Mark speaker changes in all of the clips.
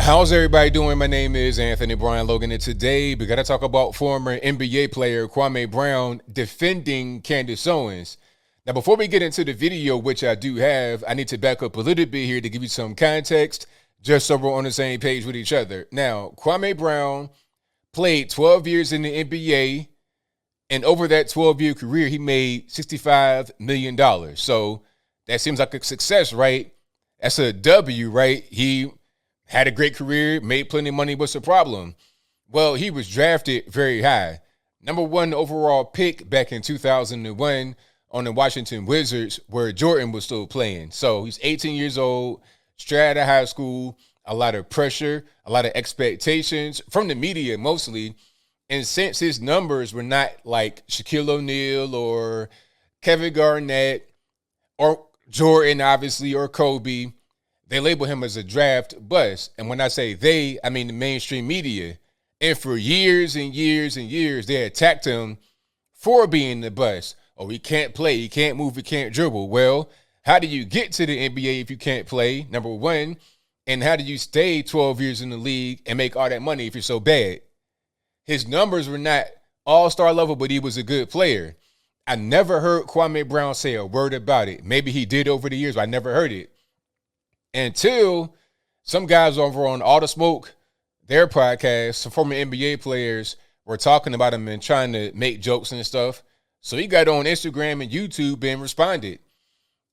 Speaker 1: How's everybody doing? My name is Anthony Brian Logan, and today we got to talk about former NBA player Kwame Brown defending Candace Owens. Now, before we get into the video, which I do have, I need to back up a little bit here to give you some context, just so we're on the same page with each other. Now, Kwame Brown played 12 years in the NBA, and over that 12-year career, he made $65 million. So that seems like a success, right? That's a W, right? He had a great career, made plenty of money. What's the problem? Well, he was drafted very high. Number 1 overall pick back in 2001 on the Washington Wizards, where Jordan was still playing. So he's 18 years old, straight out of high school, a lot of pressure, a lot of expectations from the media mostly. And since his numbers were not like Shaquille O'Neal or Kevin Garnett or Jordan, obviously, or Kobe, they label him as a draft bust. And when I say they, I mean the mainstream media. And for years and years and years, they attacked him for being the bust. Oh, he can't play, he can't move, he can't dribble. Well, how do you get to the NBA if you can't play, number one? And how do you stay 12 years in the league and make all that money if you're so bad? His numbers were not all-star level, but he was a good player. I never heard Kwame Brown say a word about it. Maybe he did over the years, but I never heard it. Until some guys over on All the Smoke, their podcast, some former NBA players were talking about him and trying to make jokes and stuff. So he got on Instagram and YouTube and responded.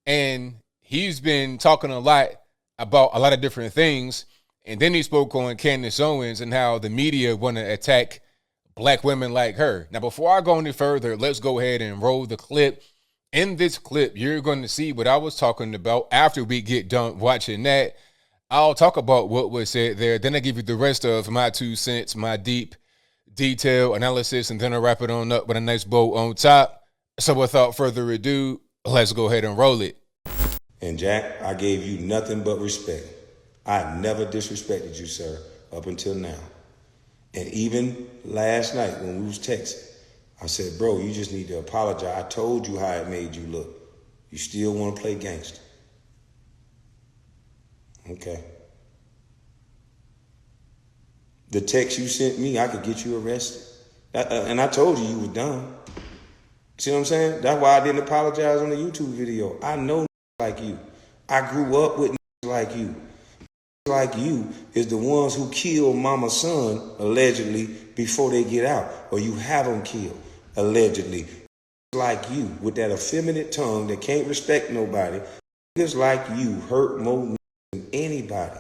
Speaker 1: And he's been talking a lot about a lot of different things. And then he spoke on Candace Owens and how the media want to attack black women like her. Now, before I go any further, let's go ahead and roll the clip. In this clip, you're going to see what I was talking about. After we get done watching that, I'll talk about what was said there. Then I give you the rest of my 2 cents, my deep detail analysis, and then I'll wrap it on up with a nice bow on top. So without further ado, let's go ahead and roll it.
Speaker 2: And Jack, I gave you nothing but respect. I never disrespected you, sir, up until now. And even last night when we was texting, I said, bro, you just need to apologize. I told you how it made you look. You still want to play gangster. Okay. The text you sent me, I could get you arrested. And I told you were done. See what I'm saying? That's why I didn't apologize on the YouTube video. I know like you. I grew up with like you. Like you is the ones who kill mama's son, allegedly, before they get out. Or you have them killed, allegedly. Like you, with that effeminate tongue that can't respect nobody. Niggas like you hurt more than anybody.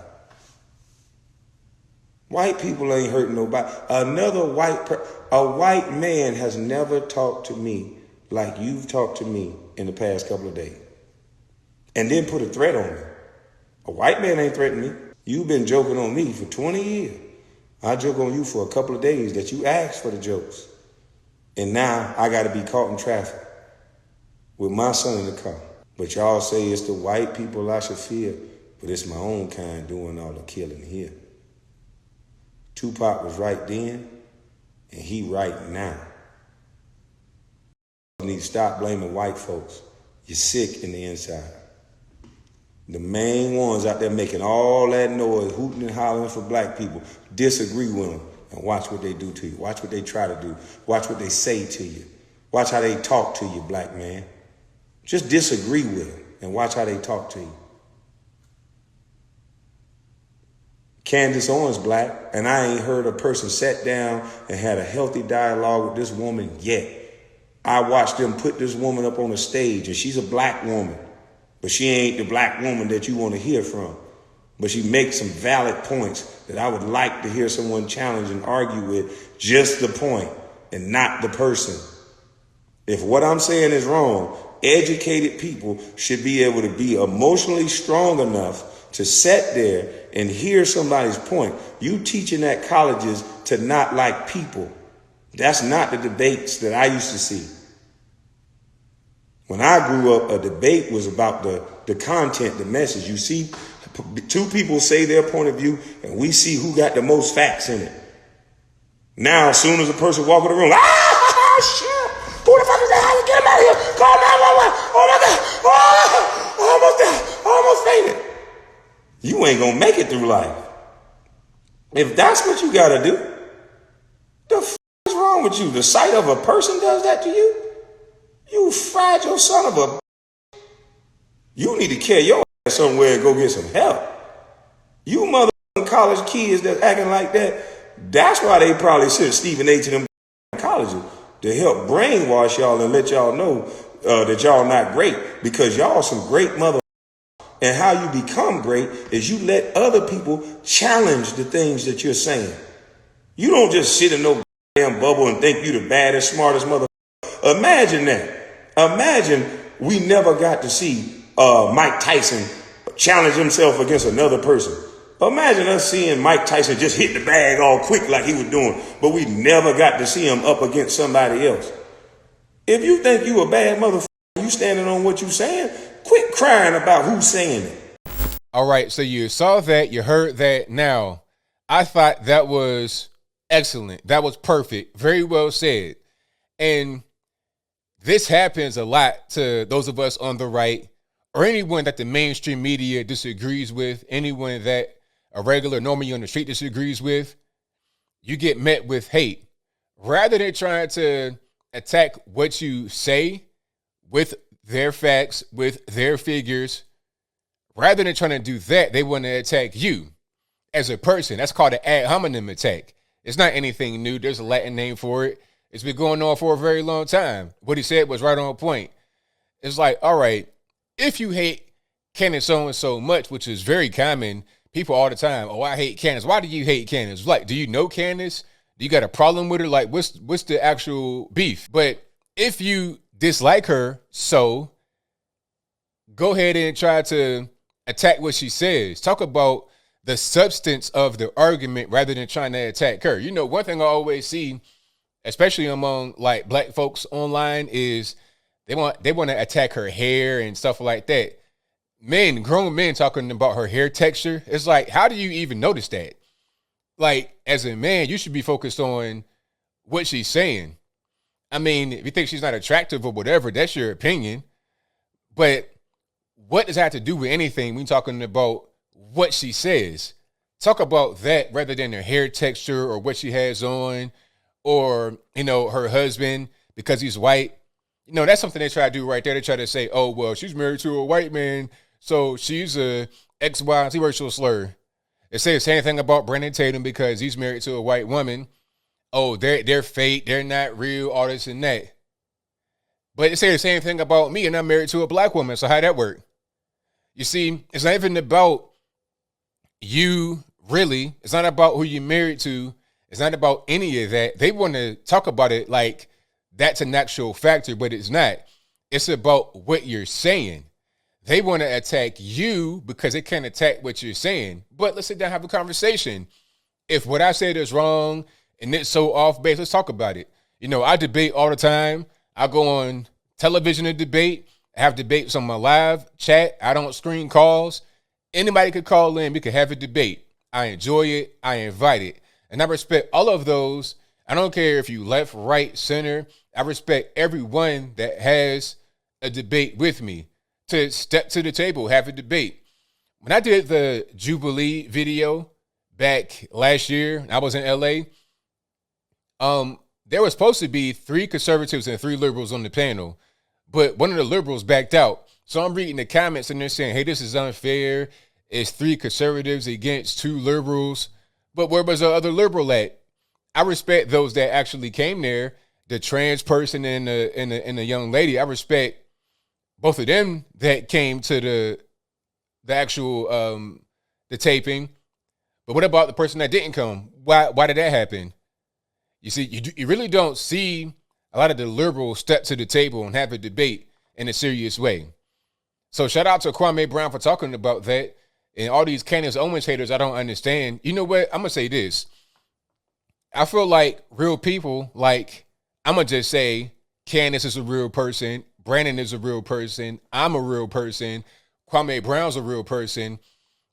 Speaker 2: White people ain't hurting nobody. A white man has never talked to me like you've talked to me in the past couple of days. And then put a threat on me. A white man ain't threatening me. You've been joking on me for 20 years. I joke on you for a couple of days that you asked for the jokes. And now I got to be caught in traffic with my son in the car. But y'all say it's the white people I should fear, but it's my own kind doing all the killing here. Tupac was right then, and he right now. You need to stop blaming white folks. You're sick in the inside. The main ones out there making all that noise, hooting and hollering for black people, disagree with them and watch what they do to you. Watch what they try to do. Watch what they say to you. Watch how they talk to you, black man. Just disagree with them and watch how they talk to you. Candace Owens black, and I ain't heard a person sat down and had a healthy dialogue with this woman yet. I watched them put this woman up on a stage, and she's a black woman. But she ain't the black woman that you want to hear from. But she makes some valid points that I would like to hear someone challenge and argue with. Just the point and not the person. If what I'm saying is wrong, educated people should be able to be emotionally strong enough to sit there and hear somebody's point. You teaching at colleges to not like people. That's not the debates that I used to see. When I grew up, a debate was about the content, the message. You see, two people say their point of view, and we see who got the most facts in it. Now, as soon as a person walk in the room, shit, who the fuck is that? Get him out of here. Call 911. Oh, my God. Oh, almost there. Almost fainted. You ain't going to make it through life. If that's what you gotta do, the f is wrong with you? The sight of a person does that to you? You fragile son of a. You need to carry your ass somewhere and go get some help. You mother college kids that acting like that, that's why they probably sent Stephen A to them colleges to help brainwash y'all and let y'all know that y'all not great, because y'all some great mother. And how you become great is you let other people challenge the things that you're saying. You don't just sit in no damn bubble and think you the baddest, smartest mother. Imagine that. Imagine we never got to see Mike Tyson challenge himself against another person. Imagine us seeing Mike Tyson just hit the bag all quick like he was doing, but we never got to see him up against somebody else. If you think you a bad motherfucker, you standing on what you saying, quit crying about who's saying it.
Speaker 1: All right, so you saw that, you heard that. Now, I thought that was excellent. That was perfect. Very well said. And this happens a lot to those of us on the right, or anyone that the mainstream media disagrees with, anyone that a regular normally on the street disagrees with. You get met with hate. Rather than trying to attack what you say with their facts, with their figures, rather than trying to do that, they want to attack you as a person. That's called an ad hominem attack. It's not anything new. There's a Latin name for it. It's been going on for a very long time. What he said was right on point. It's like, all right, if you hate Candace Owens so much, which is very common, people all the time, oh, I hate Candace. Why do you hate Candace? Like, do you know Candace? Do you got a problem with her? Like, what's the actual beef? But if you dislike her, so go ahead and try to attack what she says. Talk about the substance of the argument rather than trying to attack her. You know, one thing I always see, especially among like black folks online, is they want to attack her hair and stuff like that. Men, grown men talking about her hair texture. It's like, how do you even notice that? Like, as a man, you should be focused on what she's saying. I mean, if you think she's not attractive or whatever, that's your opinion. But what does that have to do with anything when you're talking about what she says? Talk about that rather than her hair texture or what she has on, or, you know, her husband because he's white. You know, that's something they try to do right there. They try to say, oh, well, she's married to a white man, so she's a X, Y, and Z racial slur. They say the same thing about Brandon Tatum because he's married to a white woman. Oh, they're fake, they're not real, all this and that. But they say the same thing about me, and I'm married to a black woman, so how'd that work? You see, it's not even about you, really. It's not about who you're married to. It's not about any of that. They want to talk about it like that's an actual factor, but it's not. It's about what you're saying. They want to attack you because they can't attack what you're saying. But let's sit down and have a conversation. If what I said is wrong and it's so off base, let's talk about it. You know, I debate all the time. I go on television to debate. I have debates on my live chat. I don't screen calls. Anybody could call in. We could have a debate. I enjoy it. I invite it. And I respect all of those. I don't care if you left, right, center. I respect everyone that has a debate with me to step to the table, have a debate. When I did the Jubilee video back last year, I was in LA. There was supposed to be 3 conservatives and 3 liberals on the panel, but one of the liberals backed out. So I'm reading the comments and they're saying, hey, this is unfair. It's 3 conservatives against 2 liberals. But where was the other liberal at? I respect those that actually came there, the trans person and the young lady. I respect both of them that came to the actual the taping. But what about the person that didn't come? Why did that happen? You see, you really don't see a lot of the liberals step to the table and have a debate in a serious way. So shout out to Kwame Brown for talking about that. And all these Candace Owens haters, I don't understand. You know what? I'm going to say this. I feel like real people, like, I'm going to just say Candace is a real person. Brandon is a real person. I'm a real person. Kwame Brown's a real person.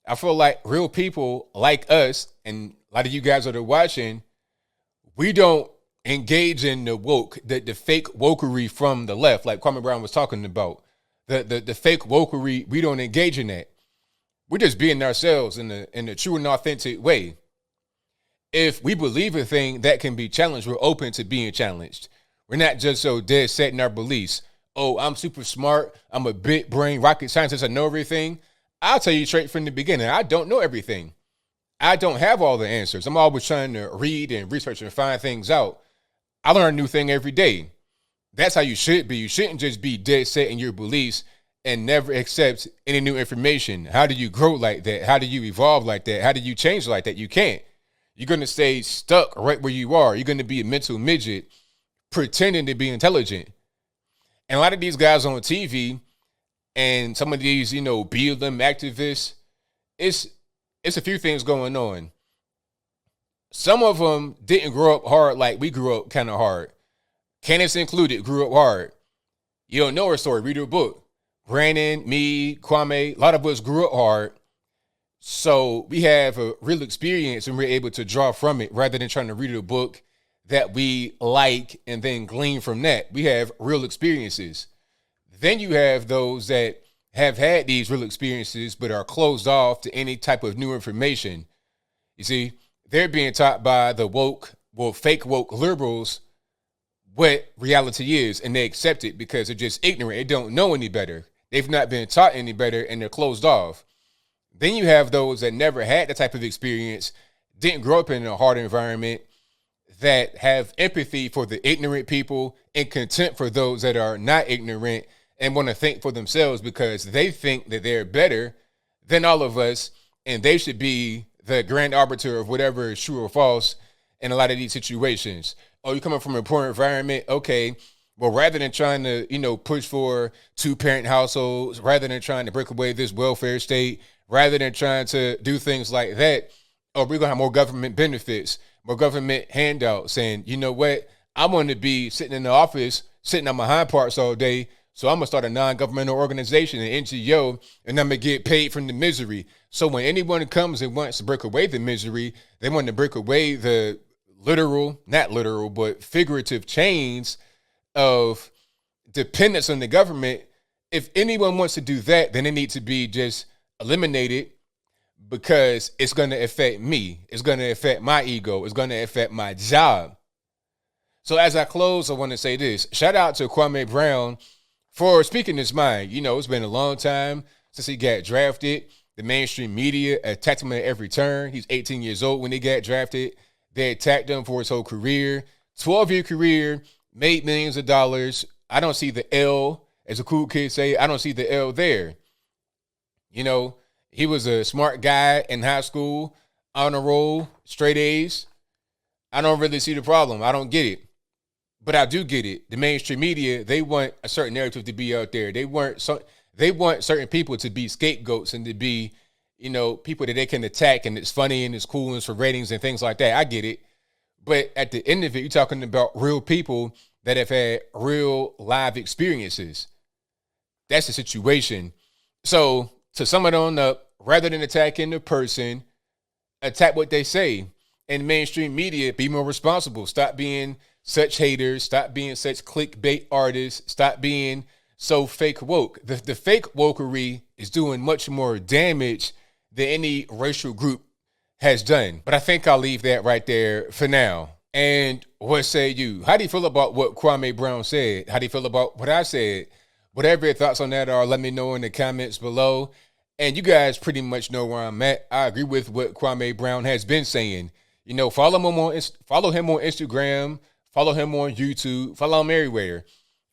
Speaker 1: I feel like real people like us, and a lot of you guys that are watching, we don't engage in the woke, the fake wokery from the left, like Kwame Brown was talking about. The fake wokery, we don't engage in that. We're just being ourselves in the true and authentic way. If we believe a thing that can be challenged, we're open to being challenged. We're not just so dead set in our beliefs. Oh, I'm super smart. I'm a big brain rocket scientist. I know everything. I'll tell you straight from the beginning, I don't know everything. I don't have all the answers. I'm always trying to read and research and find things out. I learn a new thing every day. That's how you should be. You shouldn't just be dead set in your beliefs and never accept any new information. How do you grow like that? How do you evolve like that? How do you change like that? You can't. You're going to stay stuck right where you are. You're going to be a mental midget pretending to be intelligent. And a lot of these guys on TV and some of these, BLM activists, it's a few things going on. Some of them didn't grow up hard like we grew up kind of hard. Candace included grew up hard. You don't know her story, read her book. Brandon, me, Kwame, a lot of us grew up hard. So we have a real experience and we're able to draw from it rather than trying to read a book that we like and then glean from that. We have real experiences. Then you have those that have had these real experiences but are closed off to any type of new information. You see, they're being taught by the fake woke liberals what reality is, and they accept it because they're just ignorant. They don't know any better. They've not been taught any better, and they're closed off. Then you have those that never had that type of experience, didn't grow up in a hard environment, that have empathy for the ignorant people and contempt for those that are not ignorant and want to think for themselves because they think that they're better than all of us, and they should be the grand arbiter of whatever is true or false in a lot of these situations. Oh, you're coming from a poor environment? Okay. Well, rather than trying to, push for 2-parent households, rather than trying to break away this welfare state, rather than trying to do things like that, we're going to have more government benefits, more government handouts. And you know what? I want to be sitting in the office, sitting on my hind parts all day. So I'm going to start a non-governmental organization, an NGO, and I'm going to get paid from the misery. So when anyone comes and wants to break away the misery, they want to break away the not literal, but figurative chains of dependence on the government. If anyone wants to do that, then they need to be just eliminated because it's going to affect me. It's going to affect my ego. It's going to affect my job. So as I close, I want to say this. Shout out to Kwame Brown for speaking his mind. It's been a long time since he got drafted. The mainstream media attacked him at every turn. He's 18 years old when he got drafted. They attacked him for his whole career. 12-year career, made millions of dollars. I don't see the L, as a cool kid say, I don't see the L there. He was a smart guy in high school, on a roll, straight A's. I don't really see the problem. I don't get it. But I do get it. The mainstream media, they want a certain narrative to be out there. They want certain people to be scapegoats and to be, people that they can attack, and it's funny and it's cool and it's for ratings and things like that. I get it. But at the end of it, you're talking about real people that have had real live experiences. That's the situation. So to sum it on up, rather than attacking the person, attack what they say. And mainstream media, be more responsible. Stop being such haters. Stop being such clickbait artists. Stop being so fake woke. The fake wokery is doing much more damage than any racial group has done. But I think I'll leave that right there for now. And what say you? How do you feel about what Kwame Brown said? How do you feel about what I said? Whatever your thoughts on that are, let me know in the comments below. And you guys pretty much know where I'm at. I agree with what Kwame Brown has been saying. Follow him on Instagram, follow him on YouTube, follow him everywhere.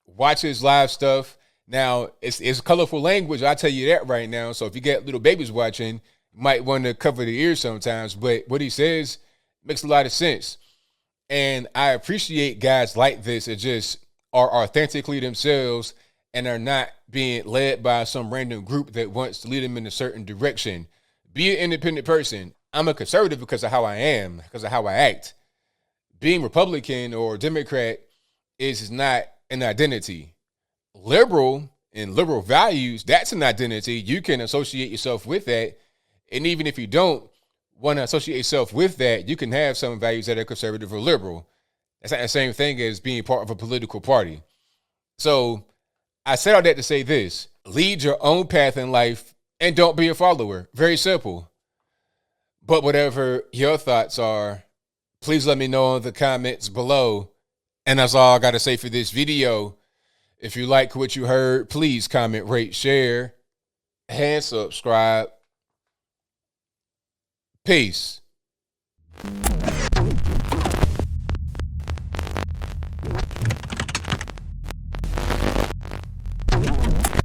Speaker 1: Watch his live stuff. Now, it's colorful language, I'll tell you that right now. So if you got little babies watching, you might want to cover the ears sometimes. But what he says makes a lot of sense. And I appreciate guys like this that just are authentically themselves and are not being led by some random group that wants to lead them in a certain direction. Be an independent person. I'm a conservative because of how I am, because of how I act. Being Republican or Democrat is not an identity. Liberal and liberal values, that's an identity. You can associate yourself with that. And even if you don't want to associate yourself with that, you can have some values that are conservative or liberal. That's not the same thing as being part of a political party. So I said all that to say this: lead your own path in life and don't be a follower. Very simple. But whatever your thoughts are, Please let me know in the comments below. And that's all I got to say for this video. If you like what you heard, please comment, rate, share, and subscribe. Peace.